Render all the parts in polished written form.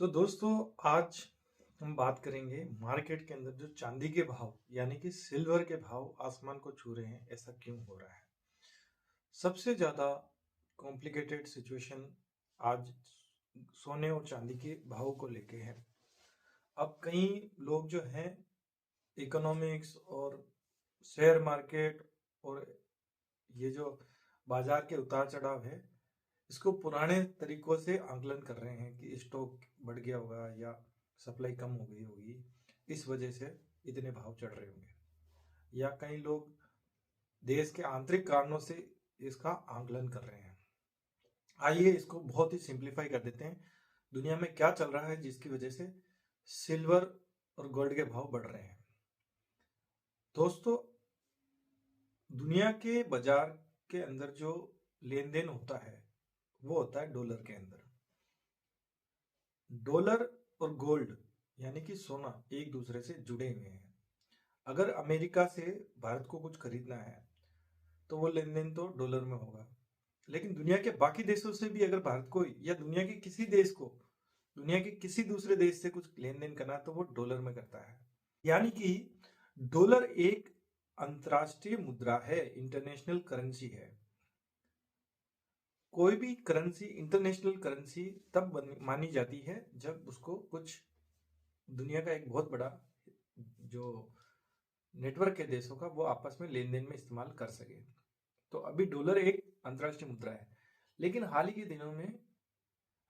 दोस्तों, आज हम बात करेंगे मार्केट के अंदर जो चांदी के भाव यानी कि सिल्वर के भाव आसमान को छू रहे हैं। ऐसा क्यों हो रहा है? सबसे ज्यादा कॉम्प्लिकेटेड सिचुएशन आज सोने और चांदी के भाव को लेके है। अब कई लोग जो हैं इकोनॉमिक्स और शेयर मार्केट और ये जो बाजार के उतार चढ़ाव है, इसको पुराने तरीकों से आकलन कर रहे हैं कि स्टॉक बढ़ गया होगा या सप्लाई कम हो गई होगी, इस वजह से इतने भाव चढ़ रहे होंगे। या कई लोग देश के आंतरिक कारणों से इसका आकलन कर रहे हैं। आइए इसको बहुत ही सिंप्लीफाई कर देते हैं। दुनिया में क्या चल रहा है जिसकी वजह से सिल्वर और गोल्ड के भाव बढ़ रहे हैं? दोस्तों, दुनिया के बाजार के अंदर जो लेन देन होता है वो होता है डॉलर के अंदर। डॉलर और गोल्ड यानी कि सोना एक दूसरे से जुड़े हुए हैं। अगर अमेरिका से भारत को कुछ खरीदना है तो वो लेन देन तो डॉलर में होगा, लेकिन दुनिया के बाकी देशों से भी अगर भारत को या दुनिया के किसी देश को दुनिया के किसी दूसरे देश से कुछ लेन देन करना है तो वो डॉलर में करता है। यानी कि डॉलर एक अंतरराष्ट्रीय मुद्रा है, इंटरनेशनल करेंसी है। कोई भी करेंसी इंटरनेशनल करेंसी तब मानी जाती है जब उसको कुछ दुनिया का एक बहुत बड़ा जो नेटवर्क के देशों का वो आपस में लेन देन में इस्तेमाल कर सके। तो अभी डॉलर एक अंतरराष्ट्रीय मुद्रा है, लेकिन हाल ही के दिनों में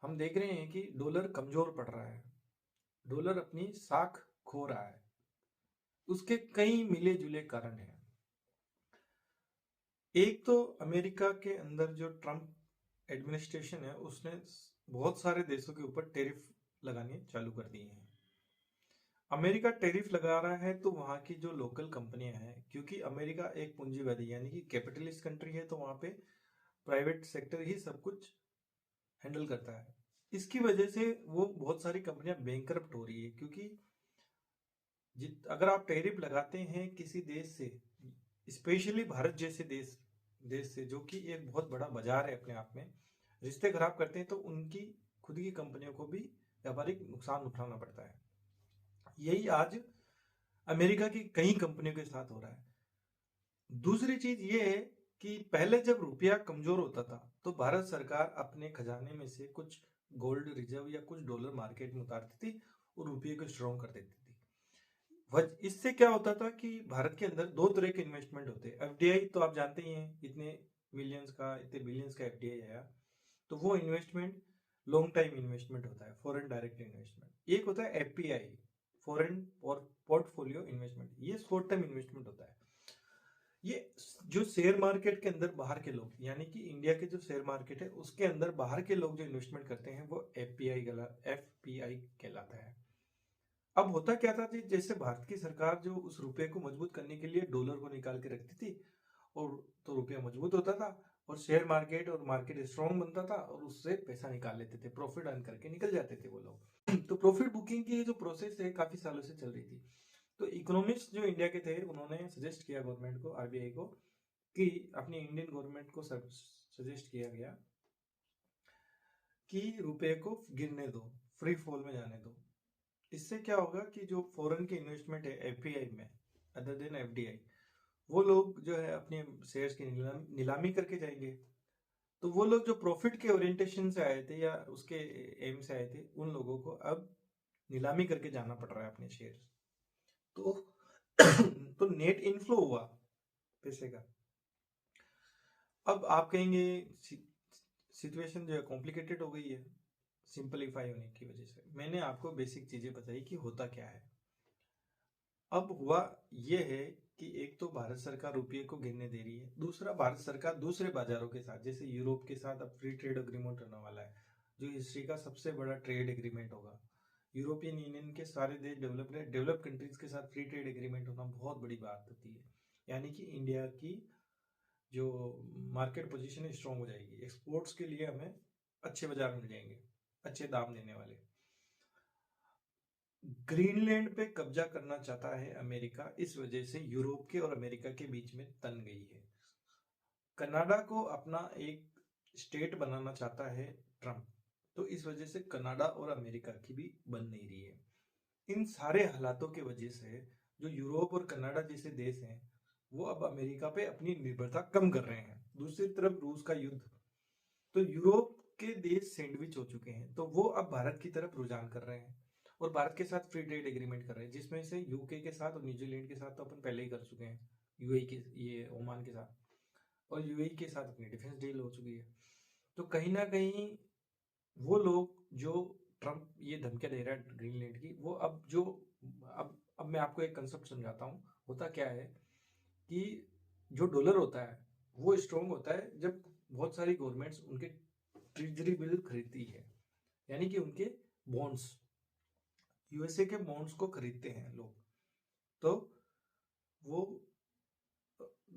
हम देख रहे हैं कि डॉलर कमजोर पड़ रहा है। डॉलर अपनी साख खो रहा है। उसके कई मिले जुले कारण हैं। एक तो अमेरिका के अंदर जो ट्रम्प एडमिनिस्ट्रेशन है उसने बहुत सारे देशों के ऊपर टैरिफ लगाने चालू कर दिए हैं। अमेरिका टैरिफ लगा रहा है तो वहां की जो लोकल कंपनियां हैं, क्योंकि अमेरिका एक पूंजीवादी यानी कि कैपिटलिस्ट कंट्री है, तो वहां पे प्राइवेट सेक्टर ही सब कुछ हैंडल करता है। इसकी वजह से वो बहुत सारी कंपनियां बैंकरप्ट हो रही है, क्योंकि अगर आप टैरिफ लगाते हैं किसी देश से, स्पेशली भारत जैसे देश देश से जो कि एक बहुत बड़ा बाजार है अपने आप में, रिश्ते खराब करते हैं तो उनकी खुद की कंपनियों को भी व्यापारिक नुकसान उठाना पड़ता है। यही आज अमेरिका की कई कंपनियों के साथ हो रहा है। दूसरी चीज ये है कि पहले जब रुपया कमजोर होता था तो भारत सरकार अपने खजाने में से कुछ गोल्ड रिजर्व या कुछ डॉलर मार्केट में उतारती थी और रुपये को स्ट्रॉन्ग कर देती थी। इससे क्या होता था कि भारत के अंदर दो तरह के इन्वेस्टमेंट होते हैं। एफडीआई तो आप जानते ही हैं, इतने मिलियंस का इतने बिलियंस का एफडीआई है, तो वो इन्वेस्टमेंट लॉन्ग टाइम इन्वेस्टमेंट होता है, फॉरेन डायरेक्ट इन्वेस्टमेंट। एक होता है एफपीआई, फॉरेन पोर्टफोलियो इन्वेस्टमेंट, ये शॉर्ट टर्म इन्वेस्टमेंट होता है। ये जो शेयर मार्केट के अंदर बाहर के लोग यानी कि इंडिया के जो शेयर मार्केट है उसके अंदर बाहर के लोग जो इन्वेस्टमेंट करते हैं वो एफपीआई कहलाता है। अब होता क्या था जी, जैसे भारत की सरकार जो उस रुपए को मजबूत करने के लिए डॉलर को निकाल के रखती थी, और तो रुपया मजबूत होता था और शेयर मार्केट और मार्केट स्ट्रॉन्ग बनता था और उससे पैसा निकाल लेते थे, प्रॉफिट अर्न करके निकल जाते थे वो लोग। तो प्रॉफिट बुकिंग की जो प्रोसेस है काफी सालों से चल रही थी। तो इकोनॉमिक्स जो इंडिया के थे उन्होंने सजेस्ट किया गवर्नमेंट को, आरबीआई को, कि अपनी इंडियन गवर्नमेंट को सजेस्ट किया गया कि रुपए को गिरने दो, फ्री फॉल में जाने दो। इससे क्या होगा कि जो फॉरेन के इन्वेस्टमेंट है एफपीआई में, अदर देन एफडीआई, वो लोग जो है अपने शेयर्स की नीलामी करके जाएंगे। तो वो लोग जो प्रॉफिट के ओरिएंटेशन से आए थे या उसके एम से आए थे, उन लोगों को अब नीलामी करके जाना पड़ रहा है अपने शेयर। तो तो नेट इनफ्लो हुआ पैसे का। अब आप कहेंगे सिचुएशन जो है कॉम्प्लिकेटेड हो गई है सिंपलीफाई होने की वजह से। मैंने आपको बेसिक चीजें बताई कि होता क्या है। अब हुआ यह है कि एक तो भारत सरकार रुपये को गिरने दे रही है, दूसरा भारत सरकार दूसरे बाजारों के साथ जैसे यूरोप के साथ अब फ्री ट्रेड एग्रीमेंट होने वाला है, जो हिस्ट्री का सबसे बड़ा ट्रेड एग्रीमेंट होगा। यूरोपियन यूनियन के सारे देश डेवलप कंट्रीज के साथ फ्री ट्रेड एग्रीमेंट होना बहुत बड़ी बात होती है। यानी कि इंडिया की जो मार्केट पोजीशन है स्ट्रांग हो जाएगी, एक्सपोर्ट्स के लिए हमें अच्छे बाजार मिल जाएंगे, अच्छे दाम देने वाले। ग्रीनलैंड पे कब्जा करना चाहता है अमेरिका, इस वजह से यूरोप के और अमेरिका के बीच में तन गई है। कनाडा को अपना एक स्टेट बनाना चाहता है ट्रम्प। तो इस वजह से कनाडा और अमेरिका की भी बन नहीं रही है। इन सारे हालातों की वजह से जो यूरोप और कनाडा जैसे देश हैं वो अब अमेरिका पे अपनी निर्भरता कम कर रहे हैं। दूसरी तरफ रूस का युद्ध, तो यूरोप के देश सैंडविच हो चुके हैं, तो वो अब भारत की तरफ रुझान कर रहे हैं और भारत के साथ फ्री ट्रेड एग्रीमेंट कर रहे हैं, जिसमें से यूके के साथ और न्यूजीलैंड के साथ तो अपन पहले ही कर चुके हैं, यूएई के, ये ओमान के साथ, और यूएई के साथ अपनी डिफेंस डील हो चुकी है। तो कहीं ना कहीं वो लोग जो ट्रम्प ये धमकियां दे रहा है ग्रीनलैंड की, वो अब जो अब मैं आपको एक कंसेप्ट समझाता हूँ। होता क्या है कि जो डॉलर होता है वो स्ट्रॉन्ग होता है जब बहुत सारी गवर्नमेंट्स उनके ट्रेजरी बिल खरीदती है, यानी कि उनके बॉन्ड्स, यूएसए के बॉन्ड्स को खरीदते हैं लोग, तो वो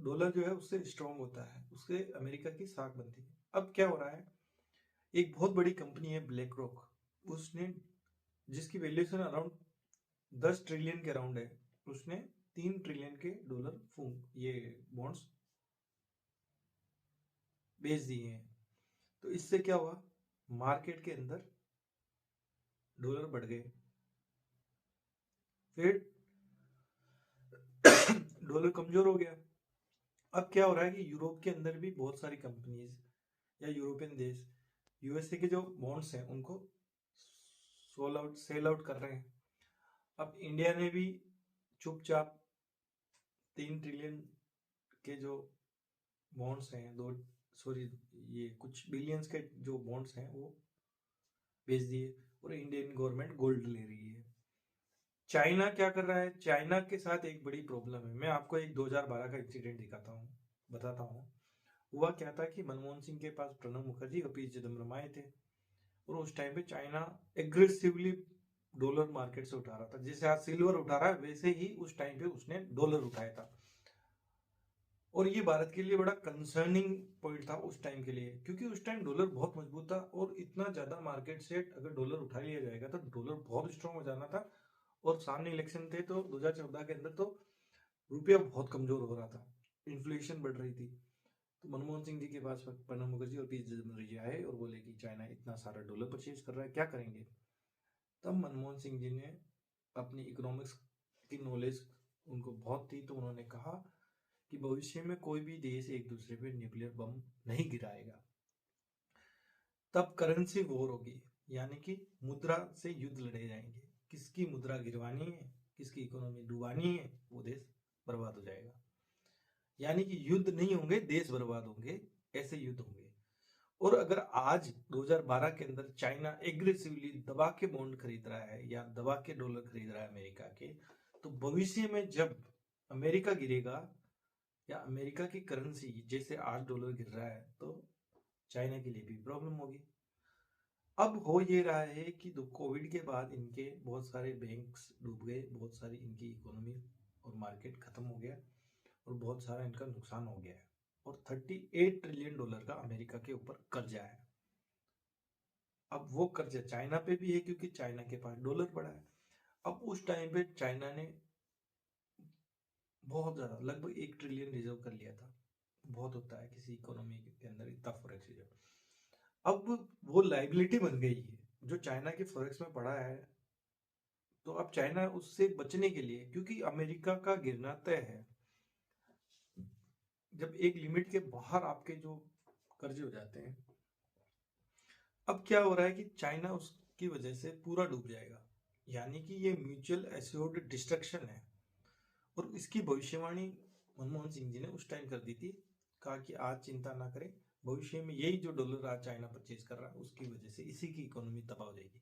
डॉलर जो है उससे स्ट्रॉन्ग होता है, उससे अमेरिका की साख बनती है। अब क्या हो रहा है, एक बहुत बड़ी कंपनी है ब्लैक रॉक, उसने, जिसकी वैल्यूएशन अराउंड 10 ट्रिलियन के अराउंड है, उसने 3 ट्रिलियन के डॉलर ये बॉन्ड्स बेच दिए हैं। तो इससे क्या हुआ, मार्केट के अंदर डॉलर बढ़ गए, फिर डॉलर कमजोर हो गया। अब क्या हो रहा है कि यूरोप के अंदर भी बहुत सारी कंपनीज या यूरोपियन देश यूएसए के जो बॉन्ड्स हैं उनको सेल आउट कर रहे हैं। अब इंडिया ने भी चुपचाप 3 ट्रिलियन के जो बॉन्ड्स हैं, दो सॉरी ये कुछ बिलियंस के जो बॉन्ड्स हैं वो बेच दिए और इंडियन गवर्नमेंट गोल्ड ले रही है। चाइना क्या कर रहा है, चाइना के साथ एक बड़ी प्रॉब्लम है। मैं आपको एक 2012 का इंसिडेंट दिखाता हूँ, बताता हूँ। हुआ क्या था कि मनमोहन सिंह के पास प्रणब मुखर्जी और पी चिदम्बरम आए थे और उस टाइम पे चाइना एग्रेसिवली डॉलर मार्केट से उठा रहा था। जैसे आज सिल्वर उठा रहा है वैसे ही उस टाइम पे उसने डॉलर उठाया था, और ये भारत के लिए बड़ा कंसर्निंग पॉइंट था उस टाइम के लिए, क्योंकि उस टाइम डॉलर बहुत मजबूत था और इतना ज्यादा मार्केट से अगर डॉलर उठा लिया जाएगा तो डॉलर बहुत स्ट्रांग हो जाना था। और सामने इलेक्शन थे तो 2014 के अंदर तो रुपया बहुत कमजोर हो रहा था, इन्फ्लेशन बढ़ रही थी। तो मनमोहन सिंह जी के पास प्रणब मुखर्जी और पी चिदम्बरम जी आए और बोले कि चाइना इतना सारा डॉलर परचेज कर रहा है, क्या करेंगे। तब मनमोहन सिंह जी ने अपनी इकोनॉमिक्स की नॉलेज उनको बहुत थी, तो उन्होंने कहा कि भविष्य में कोई भी देश एक दूसरे पे न्यूक्लियर बम नहीं गिराएगा। तब करेंसी वॉर होगी, यानी कि मुद्रा से युद्ध लड़े जाएंगे, किसकी मुद्रा गिरवानी है, किसकी इकोनॉमी डुबानी है, वो देश बर्बाद हो जाएगा। यानी कि युद्ध नहीं होंगे, देश बर्बाद होंगे, ऐसे युद्ध होंगे। और अगर आज 2012 के अंदर चाइना एग्रेसिवली दबा के बॉन्ड खरीद रहा है या दबा के डॉलर खरीद रहा है अमेरिका के, तो भविष्य में जब अमेरिका गिरेगा या अमेरिका की करेंसी जैसे आज डॉलर गिर रहा है, तो चाइना के लिए भी प्रॉब्लम होगी। अब हो ये रहा है कि कोविड के बाद इनके बहुत सारे बैंक्स डूब गए, बहुत सारी इनकी इकोनॉमी और मार्केट खत्म हो गया और बहुत सारा इनका नुकसान हो गया है। और 38 ट्रिलियन डॉलर का अमेरिका के ऊपर कर्जा है। अब वो कर्जा चाइना पे भी है क्योंकि चाइना के पास डॉलर पड़ा है। अब उस टाइम पे चाइना ने बहुत ज्यादा लगभग 1 ट्रिलियन रिजर्व कर लिया था। बहुत होता है किसी इकोनॉमी के अंदर इतना फॉरेक्स रिजर्व। अब वो लाइबिलिटी बन गई है जो चाइना के फॉरेक्स में पड़ा है। तो अब चाइना उससे बचने के लिए, क्योंकि अमेरिका का गिरना तय है, जब एक लिमिट के बाहर आपके जो कर्जे हो जाते हैं, अब क्या हो रहा है कि चाइना उसकी वजह से पूरा डूब जाएगा, यानी कि ये म्यूचुअल एश्योर्ड डिस्ट्रक्शन है। और इसकी भविष्यवाणी मनमोहन सिंह जी ने उस टाइम कर दी थी, कहा कि आज चिंता ना करें, भविष्य में यही जो डॉलर आज चाइना परचेज कर रहा है उसकी वजह से इसी की इकोनॉमी तबाह हो जाएगी।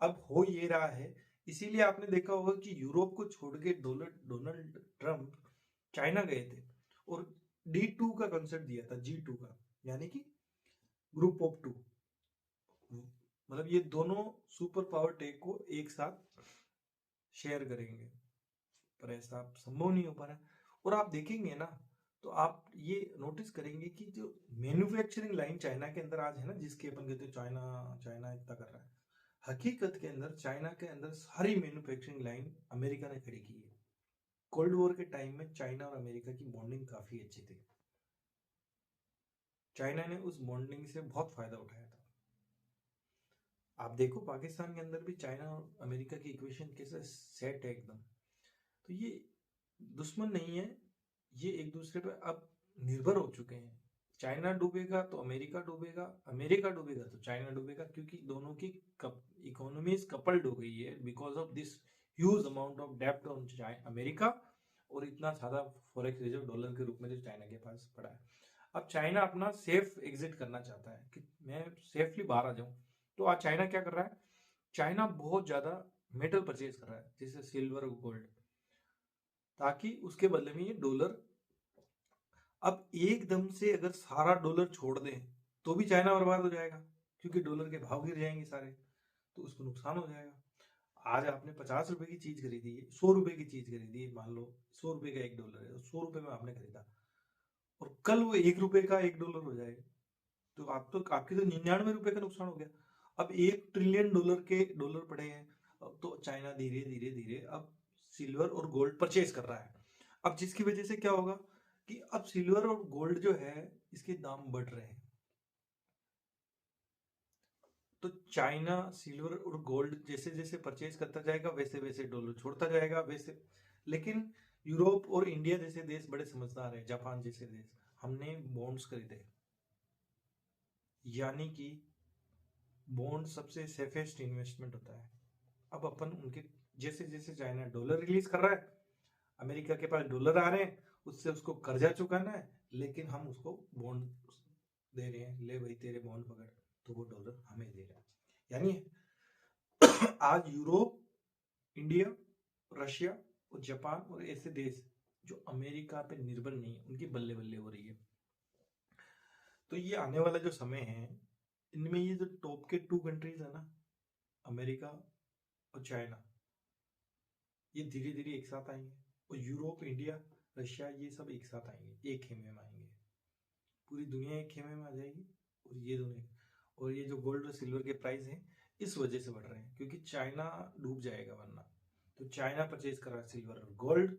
अब हो ये रहा है, इसीलिए आपने देखा होगा कि यूरोप को छोड़ के डोनाल्ड ट्रंप चाइना गए थे और D2 का कंसेप्ट दिया था, G2 का, यानी कि ग्रुप ऑफ टू। मतलब ये दोनों सुपर पावर टेक को एक साथ शेयर करेंगे, पर ऐसा संभव नहीं हो पा रहा है। और आप देखेंगे ना तो आप ये नोटिस करेंगे कि जो मैन्युफैक्चरिंग लाइन चाइना के अंदर आज है ना, जिसके अपन कहते हैं चाइना चाइना इतना कर रहा है, हकीकत के अंदर चाइना के अंदर सारी मैन्युफैक्चरिंग लाइन अमेरिका ने खड़ी की है। कोल्ड वॉर के टाइम में चाइना और अमेरिका की बॉन्डिंग काफी अच्छी थी, चाइना ने उस बॉन्डिंग से बहुत फायदा उठाया था। आप देखो पाकिस्तान के अंदर भी चाइना और अमेरिका की इक्वेशन कैसे सेट है एकदम। तो ये दुश्मन नहीं है, ये एक दूसरे पर अब निर्भर हो चुके हैं। चाइना डूबेगा तो अमेरिका डूबेगा, अमेरिका डूबेगा तो चाइना डूबेगा, क्योंकि दोनों की इकोनॉमीज कपल्ड हो गई है because of this huge amount of डेब्ट ऑन अमेरिका, और इतना ज्यादा फॉरेक्स रिजर्व डॉलर के रूप में जो चाइना के पास पड़ा है। अब चाइना अपना सेफ एग्जिट करना चाहता है कि मैं सेफली बाहर आ जाऊं। तो आज चाइना क्या कर रहा है? चाइना बहुत ज्यादा मेटल परचेज कर रहा है, जैसे सिल्वर और गोल्ड, ताकि उसके बदले में ये डॉलर, अब एकदम से अगर सारा डॉलर छोड़ दें तो भी चाइना बर्बाद हो जाएगा, क्योंकि डॉलर के भाव गिर जाएंगे सारे, तो उसको नुकसान हो जाएगा। आज आपने 50 रुपए की चीज खरीदी है, 100 रुपए की चीज खरीदी है, मान लो 100 रुपए का $1 है, 100 रुपए में आपने खरीदा, और कल वो $1 का $1 हो जाएगा, तो आप तो आपके तो 99 रुपए का नुकसान हो गया। अब $1 ट्रिलियन के डॉलर पड़े हैं। अब तो चाइना धीरे धीरे धीरे अब सिल्वर और गोल्ड परचेज कर रहा है। अब जिसकी वजह से क्या होगा कि अब सिल्वर और गोल्ड जो है इसके दाम बढ़ रहे हैं। तो चाइना सिल्वर और गोल्ड जैसे जैसे परचेज करता जाएगा वैसे वैसे डॉलर छोड़ता जाएगा वैसे। लेकिन यूरोप और इंडिया जैसे देश बड़े समझदार है, जापान जैसे देश, हमने बॉन्ड्स खरीदे, यानी कि बॉन्ड सबसे सेफेस्ट इन्वेस्टमेंट होता है। अब अपन उनके जैसे जैसे चाइना डॉलर रिलीज कर रहा है, अमेरिका के पास डॉलर आ रहे हैं, उससे उसको कर्जा चुकाना है, लेकिन हम उसको बॉन्ड दे रहे हैं, ले भाई तेरे बॉन्ड पकड़, तो वो डॉलर हमें दे रहा है। यानी आज यूरोप, इंडिया, रशिया और जापान और ऐसे देश जो अमेरिका पे निर्भर नहीं है, उनकी बल्ले बल्ले हो रही है। तो ये आने वाला जो समय है, इनमें ये जो टॉप के 2 कंट्रीज है ना, अमेरिका और चाइना, ये धीरे धीरे एक साथ आएंगे, और यूरोप, इंडिया, रशिया, ये सब एक साथ आएंगे, एक खेमे में आएंगे, पूरी दुनिया एक खेमे में आ जाएगी। और ये जो गोल्ड और सिल्वर के प्राइस हैं इस वजह से बढ़ रहे हैं, क्योंकि चाइना डूब जाएगा वरना। तो चाइना परचेज कर रहा है सिल्वर और गोल्ड,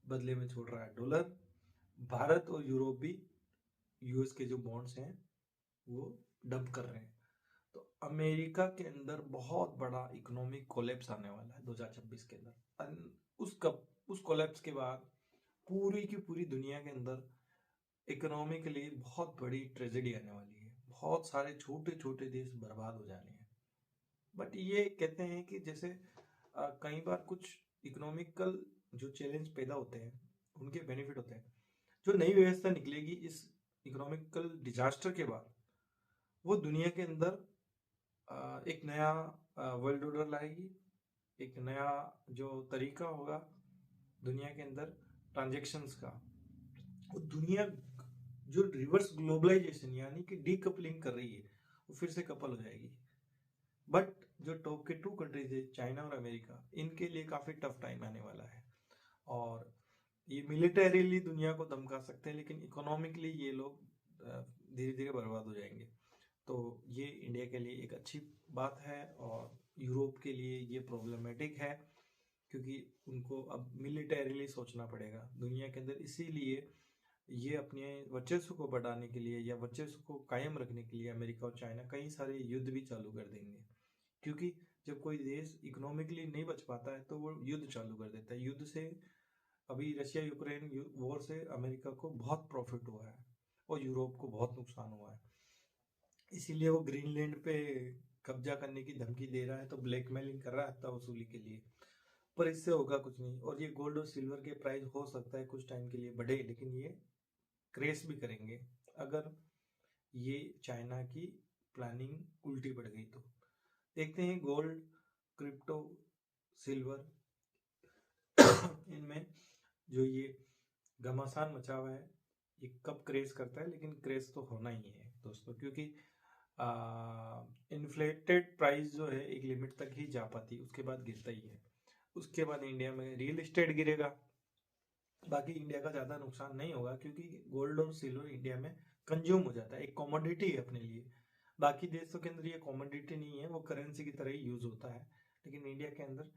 बदले में छोड़ रहा है डॉलर। भारत और यूरोप भी यूएस के जो बॉन्ड्स हैं वो डंप कर रहे हैं। तो अमेरिका के अंदर बहुत बड़ा इकोनॉमिक कोलैप्स आने वाला है 2026 के अंदर। उस कोलैप्स के बाद पूरी की पूरी दुनिया के अंदर इकोनॉमिकली बहुत बड़ी ट्रेजेडी आने वाली है, बहुत सारे छोटे छोटे देश बर्बाद हो जाने हैं। बट ये कहते हैं कि जैसे कई बार कुछ इकोनॉमिकल जो चैलेंज पैदा होते हैं उनके बेनिफिट होते हैं। जो नई व्यवस्था निकलेगी इस इकोनॉमिकल डिजास्टर के बाद, वो दुनिया के अंदर एक नया वर्ल्ड ऑर्डर लाएगी, एक नया जो तरीका होगा दुनिया के अंदर ट्रांजेक्शन्स का, वो दुनिया जो रिवर्स ग्लोबलाइजेशन यानी कि डीकपलिंग कर रही है वो फिर से कपल हो जाएगी। बट जो टॉप के 2 कंट्रीज है, चाइना और अमेरिका, इनके लिए काफी टफ टाइम आने वाला है, और ये मिलिटरीली दुनिया को धमका सकते हैं, लेकिन इकोनॉमिकली ये लोग धीरे धीरे बर्बाद हो जाएंगे। तो ये इंडिया के लिए एक अच्छी बात है, और यूरोप के लिए ये प्रॉब्लमेटिक है, क्योंकि उनको अब मिलिटरीली सोचना पड़ेगा दुनिया के अंदर। इसीलिए ये अपने वर्चस्व को बढ़ाने के लिए या वर्चस्व को कायम रखने के लिए अमेरिका और चाइना कई सारे युद्ध भी चालू कर देंगे, क्योंकि जब कोई देश इकोनॉमिकली नहीं बच पाता है तो वो युद्ध चालू कर देता है। युद्ध से अभी रशिया यूक्रेन वॉर से अमेरिका को बहुत प्रॉफिट हुआ है और यूरोप को बहुत नुकसान हुआ है। इसीलिए वो ग्रीनलैंड पे कब्जा करने की धमकी दे रहा है, तो ब्लैकमेलिंग कर रहा है हत्ता वसूली के लिए। पर इससे होगा कुछ नहीं, और ये गोल्ड और सिल्वर के प्राइस हो सकता है कुछ टाइम के लिए बढ़े, लेकिन ये क्रेश भी करेंगे अगर ये चाइना की प्लानिंग उल्टी पड़ गई तो। देखते हैं गोल्ड, क्रिप्टो, सिल्वर इनमें जो ये घमासान मचा हुआ है ये कब क्रेश करता है, लेकिन क्रेश तो होना ही है दोस्तों, क्योंकि इन्फ्लेटेड प्राइस जो है एक लिमिट तक ही जा पाती है, उसके बाद गिरता ही है। उसके बाद इंडिया में रियल एस्टेट गिरेगा, बाकी इंडिया का ज़्यादा नुकसान नहीं होगा, क्योंकि गोल्ड और सिल्वर इंडिया में कंज्यूम हो जाता है, एक कॉमोडिटी है अपने लिए। बाकी देशों के अंदर ये कॉमोडिटी नहीं है, वो करेंसी की तरह ही यूज होता है, लेकिन इंडिया के अंदर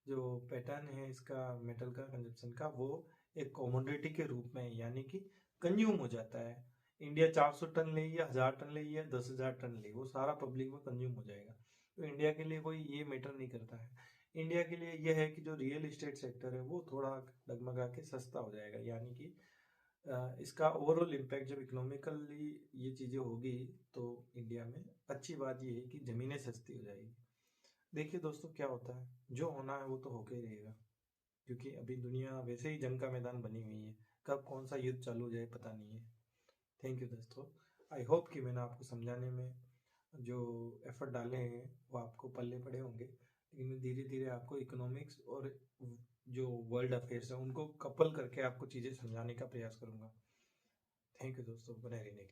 जो पैटर्न है इसका मेटल का कंजप्शन का, वो एक कॉमोडिटी के रूप में यानी कि कंज्यूम हो जाता है। इंडिया 400 टन ले या 1000 टन ले या 10,000 टन ले, वो सारा पब्लिक में कंज्यूम हो जाएगा। तो इंडिया के लिए कोई ये मैटर नहीं करता है। इंडिया के लिए यह है कि जो रियल इस्टेट सेक्टर है वो थोड़ा डगमगा के सस्ता हो जाएगा, यानी कि इसका ओवरऑल इम्पैक्ट जब इकोनॉमिकली ये चीज़ें होगी तो इंडिया में अच्छी बात ये है कि ज़मीनें सस्ती हो जाएगी। देखिए दोस्तों, क्या होता है, जो होना है वो तो होके ही रहेगा, क्योंकि अभी दुनिया वैसे ही जंग का मैदान बनी हुई है। कब कौन सा युद्ध चालू हो जाए पता नहीं है। थैंक यू दोस्तों। आई होप कि मैंने आपको समझाने में जो एफर्ट डाले हैं वो आपको पल्ले पड़े होंगे, लेकिन मैं धीरे धीरे आपको इकोनॉमिक्स और जो वर्ल्ड अफेयर्स है उनको कपल करके आपको चीज़ें समझाने का प्रयास करूंगा। थैंक यू दोस्तों, बने रहने के लिए।